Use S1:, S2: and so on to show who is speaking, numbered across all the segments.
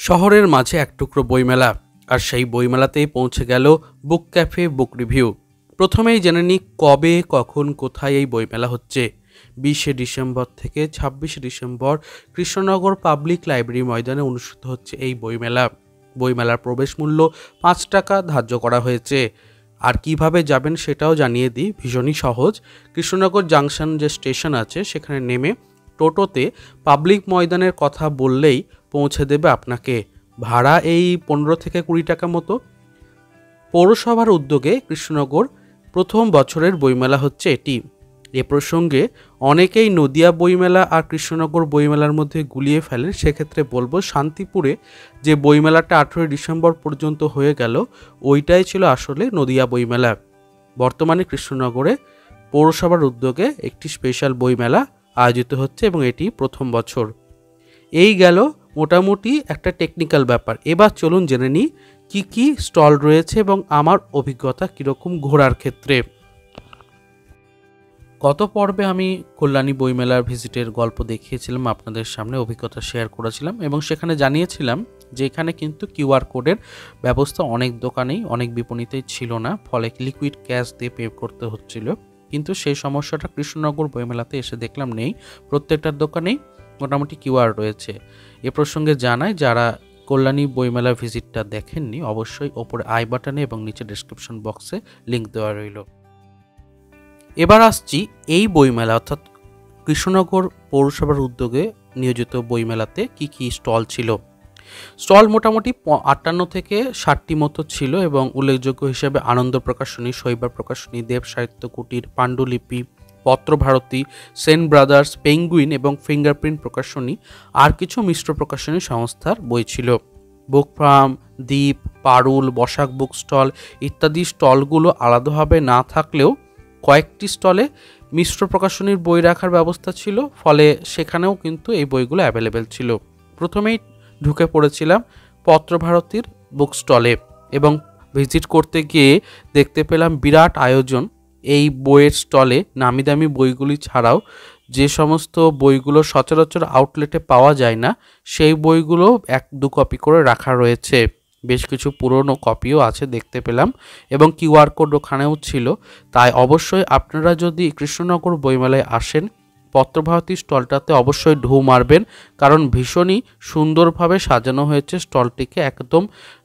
S1: শহরের মাঝে এক টুকরো বইমেলা, আর সেই বইমেলাতেই পৌঁছে গেল বুক ক্যাফে বুক রিভিউ। প্রথমেই জেনে নিই কবে, কখন, কোথায় এই বইমেলা হচ্ছে। 20শে ডিসেম্বর থেকে 26শে ডিসেম্বর কৃষ্ণনগর পাবলিক লাইব্রেরি ময়দানে অনুষ্ঠিত হচ্ছে এই বইমেলা। বইমেলার প্রবেশ মূল্য 5 টাকা ধার্য করা হয়েছে। আর কিভাবে যাবেন সেটাও জানিয়ে দিই, ভীষণই সহজ। কৃষ্ণনগর জাংশন যে স্টেশন আছে সেখানে নেমে টোটোতে পাবলিক ময়দানের কথা বললেই পৌঁছে দেবে আপনাকে। ভাড়া এই 15 থেকে 20 টাকা মতো। পৌরসভার উদ্যোগে কৃষ্ণনগর প্রথম বছরের বইমেলা হচ্ছে এটি। এ প্রসঙ্গে অনেকেই নদিয়া বইমেলা আর কৃষ্ণনগর বইমেলার মধ্যে গুলিয়ে ফেলেন। সেক্ষেত্রে বলবো, শান্তিপুরে যে বইমেলাটা 18 ডিসেম্বর পর্যন্ত হয়ে গেল, ওইটাই ছিল আসলে নদিয়া বইমেলা। বর্তমানে কৃষ্ণনগরে পৌরসভার উদ্যোগে একটি স্পেশাল বইমেলা আয়োজিত হচ্ছে এবং এটি প্রথম বছর। এই গেল মোটামুটি একটা টেকনিক্যাল ব্যাপার। এবার চলুন জেনে নিই কী কী স্টল রয়েছে এবং আমার অভিজ্ঞতা কীরকম ঘোরার ক্ষেত্রে। গত পর্বে আমি কল্যাণী বইমেলার ভিজিটের গল্প দেখিয়েছিলাম, আপনাদের সামনে অভিজ্ঞতা শেয়ার করেছিলাম এবং সেখানে জানিয়েছিলাম যে এখানে কিন্তু কিউআর কোডের ব্যবস্থা অনেক দোকানেই, অনেক বিপণীতেই ছিল না, ফলে লিকুইড ক্যাশ দিয়ে পে করতে হচ্ছিল। কিন্তু সেই সমস্যাটা কৃষ্ণনগর বইমেলাতে এসে দেখলাম নেই, প্রত্যেকটার দোকানেই মোটামুটি কিউআর রয়েছে। এ প্রসঙ্গে জানাই, যারা কল্যাণী বইমেলা ভিজিটটা দেখেননি অবশ্যই ওপরে আই বাটনে এবং নিচে ডেসক্রিপশন বক্সে লিঙ্ক দেওয়া রইল। এবার আসছি এই বইমেলা অর্থাৎ কৃষ্ণনগর পৌরসভার উদ্যোগে নিয়োজিত বইমেলাতে কি কি স্টল ছিল। স্টল মোটামুটি 58 থেকে 60টি মতো ছিল এবং উল্লেখযোগ্য হিসেবে আনন্দ প্রকাশনী, শৈবাল প্রকাশনী, দেব সাহিত্য কুটির, পাণ্ডুলিপি, পত্রভারতী, সেন ব্রাদার্স, পেঙ্গুইন এবং ফিঙ্গারপ্রিন্ট প্রকাশনী আর কিছু মিশ্র প্রকাশনী সংস্থার বই ছিল। বুক ফার্ম, দ্বীপ, পারুল, বসাক বুক স্টল ইত্যাদি স্টলগুলো আলাদাভাবে না থাকলেও কয়েকটি স্টলে মিশ্র প্রকাশনীর বই রাখার ব্যবস্থা ছিল, ফলে সেখানেও কিন্তু এই বইগুলো অ্যাভেলেবেল ছিল। প্রথমেই ঢুকে পড়েছিলাম পত্রভারতীর বুক স্টলে এবং ভিজিট করতে গিয়ে দেখতে পেলাম বিরাট আয়োজন। এই বইয়ের স্টলে নামি দামি বইগুলি ছাড়াও যে সমস্ত বইগুলো সচরাচর আউটলেটে পাওয়া যায় না, সেই বইগুলো 1-2 কপি করে রাখা রয়েছে। বেশ কিছু পুরনো কপিও আছে দেখতে পেলাম এবং কিউআর কোড ওখানেও ছিল। তাই অবশ্যই আপনারা যদি কৃষ্ণনগর বইমেলায় আসেন, পত্রভারতী স্টলটাতে অবশ্যই ঢু মারবেন, কারণ ভীষণই সুন্দরভাবে সাজানো হয়েছে স্টলটিকে, একদম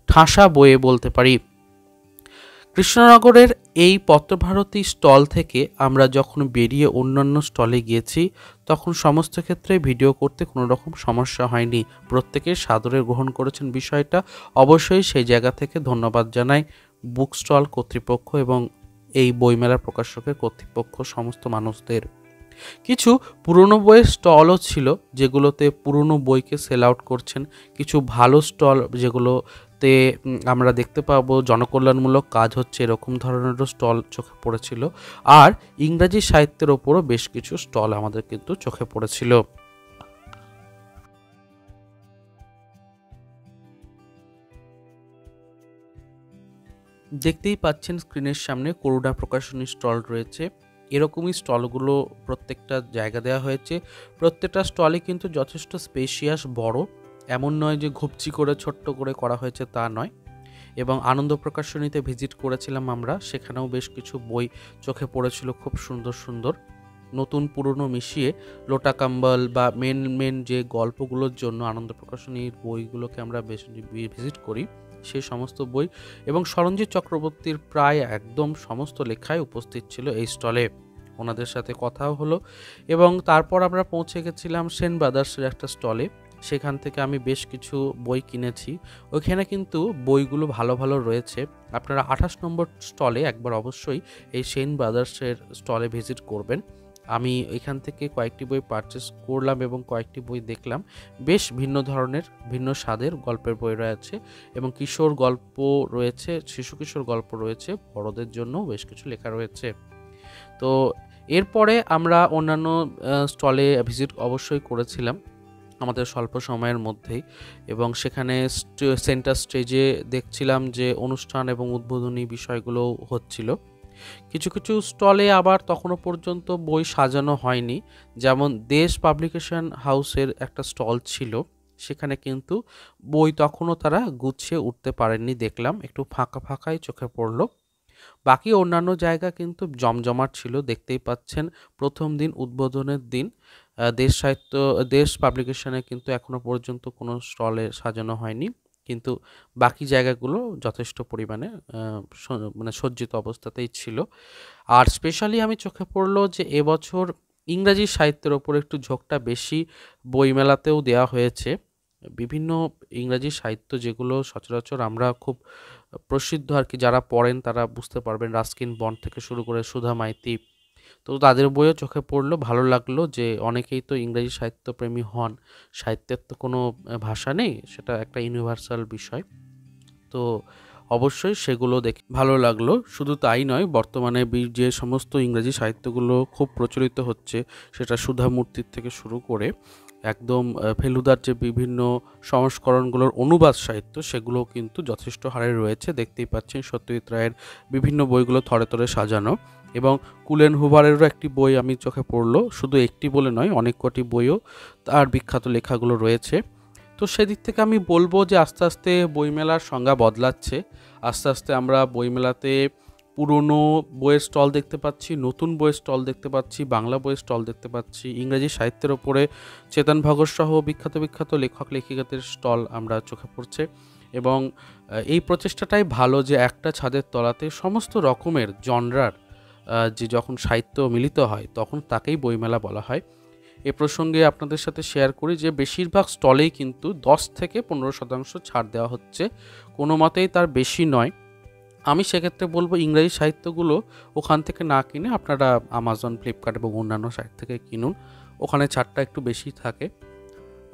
S1: ঠাসা বইয়ে বলতে পারি। কৃষ্ণনগরের এই পত্রভারতী স্টল থেকে আমরা যখন বেরিয়ে অন্যান্য স্টলে গিয়েছি, তখন সমস্ত ক্ষেত্রে ভিডিও করতে কোনো রকম সমস্যা হয়নি। প্রত্যেকে সাদরে গ্রহণ করেছেন বিষয়টা। অবশ্যই সেই জায়গা থেকে ধন্যবাদ জানাই বুক স্টল কর্তৃপক্ষ এবং এই বইমেলার প্রকাশকের কর্তৃপক্ষ, সমস্ত মানুষদের। কিছু পুরনো বইয়ের স্টলও ছিল যেগুলোতে পুরনো বইকে সেল আউট করছেন। কিছু ভালো স্টল যেগুলোতে আমরা দেখতে পাবো জনকল্যাণমূলক কাজ হচ্ছে, এরকম ধরনেরও স্টল চোখে পড়েছিল। আর ইংরাজি সাহিত্যের ওপরও বেশ কিছু স্টল আমাদের কিন্তু চোখে পড়েছিল। দেখতেই পাচ্ছেন স্ক্রিনের সামনে করুণা প্রকাশনী স্টল রয়েছে। এরকমই স্টলগুলো প্রত্যেকটা জায়গা দেওয়া হয়েছে। প্রত্যেকটা স্টলে কিন্তু যথেষ্ট স্পেশিয়াস, বড়, এমন নয় যে ঘুপচি করে ছোট্ট করে করা হয়েছে, তা নয়। এবং আনন্দ প্রকাশনীতে ভিজিট করেছিলাম আমরা, সেখানেও বেশ কিছু বই চোখে পড়েছিল, খুব সুন্দর সুন্দর, নতুন পুরনো মিশিয়ে। লোটা কাম্বল বা মেন যে গল্পগুলোর জন্য আনন্দ প্রকাশনীর বইগুলোকে আমরা বেশ ভিজিট করি, সেই সমস্ত বই এবং সরঞ্জিৎ চক্রবর্তীর প্রায় একদম সমস্ত লেখাই উপস্থিত ছিল এই স্টলে। ওনাদের সাথে কথাও হলো এবং তারপর আমরা পৌঁছে গেছিলাম সেন ব্রাদার্সের একটা স্টলে। সেখান থেকে আমি বেশ কিছু বই কিনেছি। ওইখানে কিন্তু বইগুলো ভালো ভালো রয়েছে। আপনারা 28 নম্বর স্টলে একবার অবশ্যই এই সেন ব্রাদার্সের স্টলে ভিজিট করবেন। আমি এখান থেকে কয়েকটি বই পারচেস করলাম এবং কয়েকটি বই দেখলাম। বেশ ভিন্ন ধরনের, ভিন্ন স্বাদের গল্পের বই রয়েছে এবং কিশোর গল্প রয়েছে, শিশু কিশোর গল্প রয়েছে, বড়দের জন্য বেশ কিছু লেখা রয়েছে। তো এরপরে আমরা অন্যান্য স্টলে ভিজিট অবশ্যই করেছিলাম আমাদের স্বল্প সময়ের মধ্যেই এবং সেখানে সেন্টার স্টেজে দেখছিলাম যে অনুষ্ঠান এবং উদ্বোধনী বিষয়গুলো হচ্ছিল। কিছু কিছু স্টলে আবার তখনও পর্যন্ত বই সাজানো হয়নি, যেমন দেশ পাবলিকেশন হাউসের একটা স্টল ছিল, সেখানে কিন্তু বই তখনও তারা গুছিয়ে উঠতে পারেননি দেখলাম, একটু ফাঁকা ফাঁকাই চোখে পড়লো। বাকি অন্যান্য জায়গা কিন্তু জমজমাট ছিল, দেখতেই পাচ্ছেন। প্রথম দিন উদ্বোধনের দিন দেশ পাবলিকেশনে কিন্তু এখনো পর্যন্ত কোনো স্টলে সাজানো হয়নি, কিন্তু বাকি জায়গাগুলো যথেষ্ট পরিমাণে মানে সজ্জিত অবস্থাতেই ছিল। আর স্পেশালি আমি চোখে পড়লো যে এবছর ইংরাজি সাহিত্যের ওপর একটু ঝোঁকটা বেশি বইমেলাতেও দেওয়া হয়েছে। বিভিন্ন ইংরাজি সাহিত্য যেগুলো সচরাচর আমরা খুব প্রসিদ্ধ আর কি, যারা পড়েন তারা বুঝতে পারবেন, রাস্কিন বন্ড থেকে শুরু করে সুধা মাইতি, তো তাদের বইও চোখে পড়লো। ভালো লাগলো যে অনেকেই তো ইংরেজি সাহিত্যপ্রেমী হন, সাহিত্যের তো কোনো ভাষা নেই, সেটা একটা ইউনিভার্সাল বিষয়। তো অবশ্যই সেগুলো দেখে ভালো লাগলো। শুধু তাই নয়, বর্তমানে যে সমস্ত ইংরেজি সাহিত্যগুলো খুব প্রচলিত হচ্ছে, সেটা সুধা মূর্তির থেকে শুরু করে একদম ফেলুদার যে বিভিন্ন সংস্করণগুলোর অনুবাদ সাহিত্য, সেগুলো কিন্তু যথেষ্ট হারে রয়েছে। দেখতেই পাচ্ছেন সত্যজিৎ রায়ের বিভিন্ন বইগুলো থরে থরে সাজানো, এবং কুলেন হুভারেরও একটি বই আমি চোখে পড়লো, শুধু একটি বলে নয়, অনেক কটি বইও তার বিখ্যাত লেখাগুলো রয়েছে। তো সেদিক থেকে আমি বলবো যে আস্তে আস্তে বইমেলার সংজ্ঞা বদলাচ্ছে। আস্তে আস্তে আমরা বইমেলাতে পুরনো বইয়ের স্টল দেখতে পাচ্ছি, নতুন বইয়ের স্টল দেখতে পাচ্ছি, বাংলা বইয়ের স্টল দেখতে পাচ্ছি, ইংরেজি সাহিত্যের ওপরে চেতন ভগত সহ বিখ্যাত বিখ্যাত লেখক লেখিকাদের স্টল আমরা চোখে পড়ছে। এবং এই প্রচেষ্টাটাই ভালো যে একটা ছাদের তলাতে সমস্ত রকমের জনরার যে যখন সাহিত্য মিলিত হয় তখন তাকেই বইমেলা বলা হয়। এ প্রসঙ্গে আপনাদের সাথে শেয়ার করি যে বেশিরভাগ স্টলেই কিন্তু 10 থেকে 15% ছাড় দেওয়া হচ্ছে, কোনো মতেই তার বেশি নয়। আমি সেক্ষেত্রে বলবো ইংরেজি সাহিত্যগুলো ওখান থেকে না কিনে আপনারা আমাজন, ফ্লিপকার্ট এবং অন্যান্য সাইট থেকে কিনুন, ওখানে ছাড়টা একটু বেশি থাকে।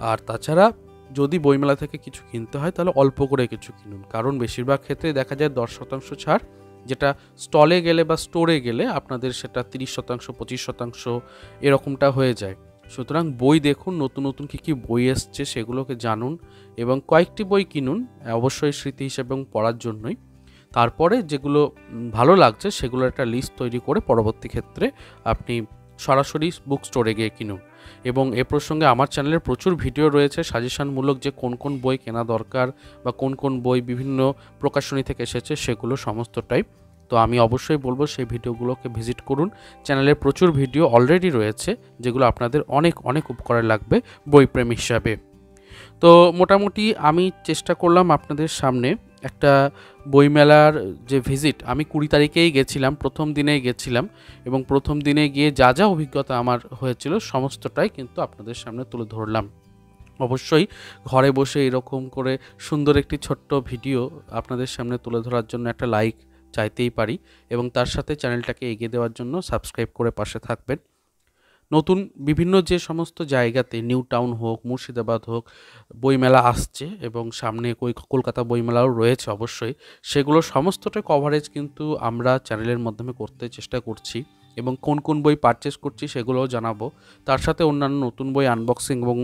S1: আর তাছাড়া যদি বইমেলা থেকে কিছু কিনতে হয় তাহলে অল্প করে কিছু কিনুন, কারণ বেশিরভাগ ক্ষেত্রে দেখা যায় 10% ছাড়, যেটা স্টলে গেলে বা স্টোরে গেলে আপনাদের সেটা 30%, 25% এরকমটা হয়ে যায়। সুতরাং বই দেখুন, নতুন নতুন কী কী বই এসছে সেগুলোকে জানুন এবং কয়েকটি বই কিনুন, অবশ্যই স্মৃতি হিসেবে এবং পড়ার জন্যই। তারপরে যেগুলো ভালো লাগছে সেগুলোর একটা লিস্ট তৈরি করে পরবর্তী ক্ষেত্রে আপনি সরাসরি বুক স্টোরে গিয়ে কিনুন। এবং এ প্রসঙ্গে আমার চ্যানেলে প্রচুর ভিডিও রয়েছে সাজেশনমূলক, যে কোন কোন বই কেনা দরকার বা কোন কোন বই বিভিন্ন প্রকাশনী থেকে এসেছে সেগুলো সমস্তটাই। তো আমি অবশ্যই বলবো সেই ভিডিওগুলোকে ভিজিট করুন। চ্যানেলে প্রচুর ভিডিও অলরেডি রয়েছে যেগুলো আপনাদের অনেক অনেক উপকারে লাগবে বইপ্রেমী হিসাবে। তো মোটামুটি আমি চেষ্টা করলাম আপনাদের সামনে একটা বইমেলার যে ভিজিট, আমি 20 তারিখেই গেছিলাম, প্রথম দিনেই গেছিলাম, এবং প্রথম দিনে গিয়ে যা যা অভিজ্ঞতা আমার হয়েছিল সমস্তটাই কিন্তু আপনাদের সামনে তুলে ধরলাম। অবশ্যই ঘরে বসে এরকম করে সুন্দর একটি ছোট্ট ভিডিও আপনাদের সামনে তুলে ধরার জন্য একটা লাইক চাইতেই পারি, এবং তার সাথে চ্যানেলটাকে এগিয়ে দেওয়ার জন্য সাবস্ক্রাইব করে পাশে থাকবেন। নতুন বিভিন্ন যে সমস্ত জায়গাতে, নিউ টাউন হোক, মুর্শিদাবাদ হোক, বইমেলা আসছে এবং সামনে কলকাতা বইমেলাও রয়েছে অবশ্যই, সেগুলো সমস্তটা কভারেজ কিন্তু আমরা চ্যানেলের মাধ্যমে করতে চেষ্টা করছি, এবং কোন কোন বই পারচেস করছি সেগুলোও জানাবো। তার সাথে অন্যান্য নতুন বই আনবক্সিং এবং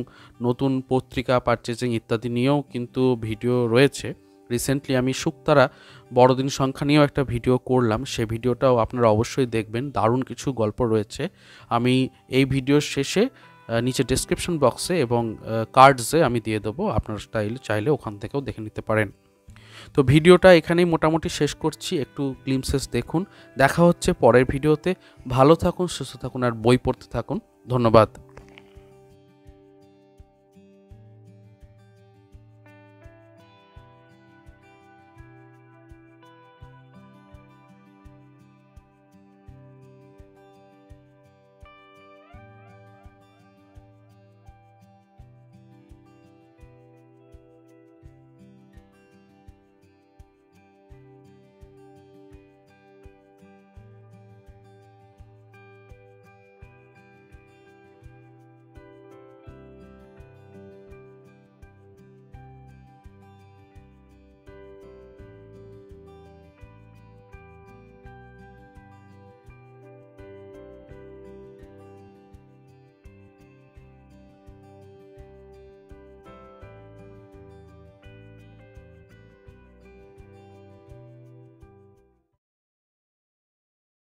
S1: নতুন পত্রিকা পারচেজিং ইত্যাদি নিয়েও কিন্তু ভিডিও রয়েছে। রিসেন্টলি আমি সukhtara বড়দিন সংখ্যা নিয়েও একটা ভিডিও করলাম, সেই ভিডিওটাও আপনারা অবশ্যই দেখবেন, দারুণ কিছু গল্প রয়েছে। আমি এই ভিডিওর শেষে নিচে ডেসক্রিপশন বক্সে এবং কার্ডসে আমি দিয়ে দেবো, আপনারা চাইলে ওখান থেকেও দেখে নিতে পারেন। তো ভিডিওটা এখানেই মোটামুটি শেষ করছি, একটু গ্লিমসেস দেখুন। দেখা হচ্ছে পরের ভিডিওতে। ভালো থাকুন, সুস্থ থাকুন আর বই পড়তে থাকুন। ধন্যবাদ।